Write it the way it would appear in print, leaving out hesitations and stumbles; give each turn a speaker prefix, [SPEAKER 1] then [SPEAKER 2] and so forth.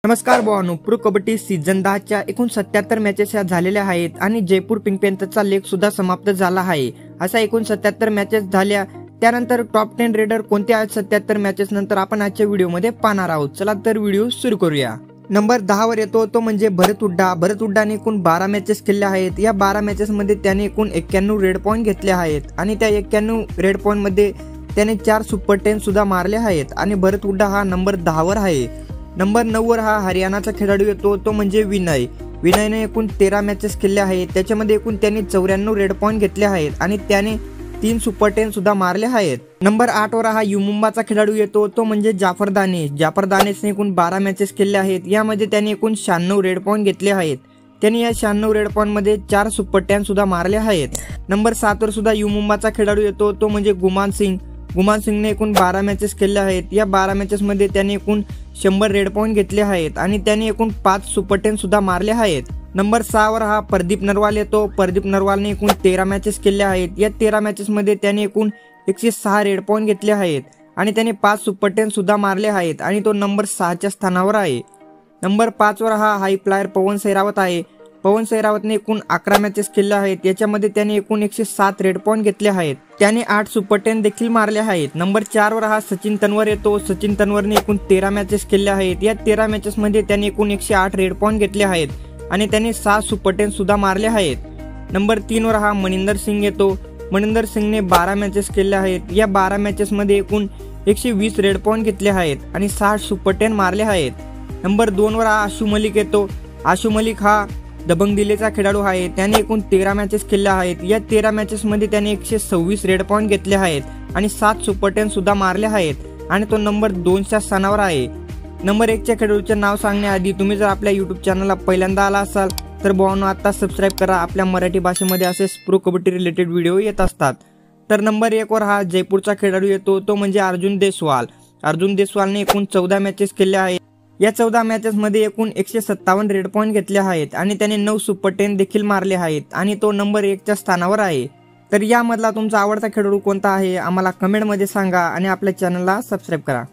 [SPEAKER 1] नमस्कार भावांनो, pro kabaddi season 10 च्या एकूण 77 मॅचेस या झालेल्या आहेत आणि जयपूर पिंक पॅन्थरचा लेग सुद्धा समाप्त झाला आहे। असा एकूण 77 मॅचेस झाल्या। त्यानंतर टॉप 10 रेडर कोणत्या आहेत 77 मॅचेस नंतर आपण आजच्या व्हिडिओमध्ये पाहणार आहोत। चला तर व्हिडिओ सुरू करूया। नंबर 10 वर येतो तो म्हणजे भरत हुड्डा। भरत हुड्डाने एकूण 12 मॅचेस खेळल्या आहेत। या 12 मॅचेस मध्ये त्याने एकूण 91 रेड पॉइंट घेतले आहेत आणि त्या 91 रेड पॉइंट मध्ये त्याने 4 सुपर 10 सुद्धा मारले आहेत आणि भरत हुड्डा हा नंबर 10 वर आहे। नंबर 9 वर हा हरियाणाचा खेळाडू येतो तो म्हणजे विनय। विनयने एकूण 13 मॅचेस खेळल्या आहेत। त्याच्यामध्ये एकूण त्यांनी 94 रेड पॉइंट घेतले आहेत आणि त्याने 3 सुपर 10 सुद्धा मारले आहेत। नंबर 8 वर हा युमुंबाचा खेळाडू येतो तो म्हणजे जाफर दानिश। जाफर दानिशने एकूण 12 मॅचेस खेळल्या आहेत। यामध्ये त्याने एकूण 96 रेड पॉइंट घेतले आहेत। त्यांनी या 96 रेड पॉइंट मध्ये 4 सुपर 10 सुद्धा मारले आहेत। नंबर 7 वर सुद्धा युमुंबाचा खेळाडू येतो तो म्हणजे गुमान सिंग। गुमान सिंगने एकूण 12 मॅचेस खेळल्या आहेत। या 12 मॅचेस मध्ये त्याने एकूण 100 रेड पॉइंट घेतले आहेत आणि त्याने एकूण 5 सुपर 10 सुद्धा मारले आहेत। नंबर 6 वर हा प्रदीप नरवाल येतो। प्रदीप नरवालने एकूण 13 मॅचेस खेळल्या आहेत। या 13 मॅचेस मध्ये त्याने एकूण 106 रेड पॉइंट घेतले आहेत आणि त्याने 5 सुपर 10 सुद्धा मारले आहेत आणि तो नंबर 6 च्या स्थानावर आहे। नंबर 5 वर हा हाई फ्लायर पवन सैरावत आहे। पवन सैरावतने एकूण 11 मॅचेस खेळल्या आहेत। याच्यामध्ये त्याने एकूण 107 रेड पॉइंट घेतले आहेत। त्याने 8 सुपर 10 देखील मारले आहेत। नंबर 4 वर हा सचिन तन्वर येतो। सचिन तन्वरने एकूण 13 मॅचेस खेळल्या आहेत। या 13 मॅचेस मध्ये त्याने एकूण 108 रेड पॉइंट घेतले आहेत आणि त्याने 6 सुपर 10 सुद्धा मारले आहेत। नंबर 3 वर हा मनिंदर सिंग येतो। मनिंदर सिंगने 12 मॅचेस खेळल्या आहेत। या 12 मॅचेस मध्ये एकूण 120 रेड पॉइंट घेतले आहेत आणि 60 सुपर 10 मारले आहेत। नंबर 2 वर हा आशु मलिक येतो। आशु मलिक हा दबंग दिल्लीचा खेळाडू आहे। त्याने एकूण 13 मॅचेस खेळल्या आहेत। या 13 मॅचेस मध्ये त्याने 126 रेड पॉइंट घेतले आहेत आणि 7 सुपर 10 सुद्धा मारले आहेत आणि तो नंबर 2 च्या स्थानावर आहे। नंबर 1 च्या खेळाडूचे नाव सांगण्याआधी तुम्ही जर आपल्या YouTube चॅनलला पहिल्यांदा आला असाल तर भावांनो आता सबस्क्राइब करा। आपल्या मराठी भाषेमध्ये असेच प्रो कबड्डी रिलेटेड व्हिडिओ येत असतात। तर नंबर 1 वर हा जयपूरचा खेळाडू येतो तो म्हणजे अर्जुन देसवाल। अर्जुन देसवालने एकूण 14 मॅचेस खेळल्या आहेत। या 14 मॅचेस मध्ये एकूण 157 रेड पॉइंट घेतले आहेत आणि त्याने 9 सुपर 10 देखील मारले आहेत आणि तो नंबर 1 च्या स्थानावर आहे। तर यामधला तुमचा आवडता खेळाडू कोणता आहे आम्हाला कमेंट मध्ये सांगा आणि आपल्या चॅनलला सबस्क्राइब करा।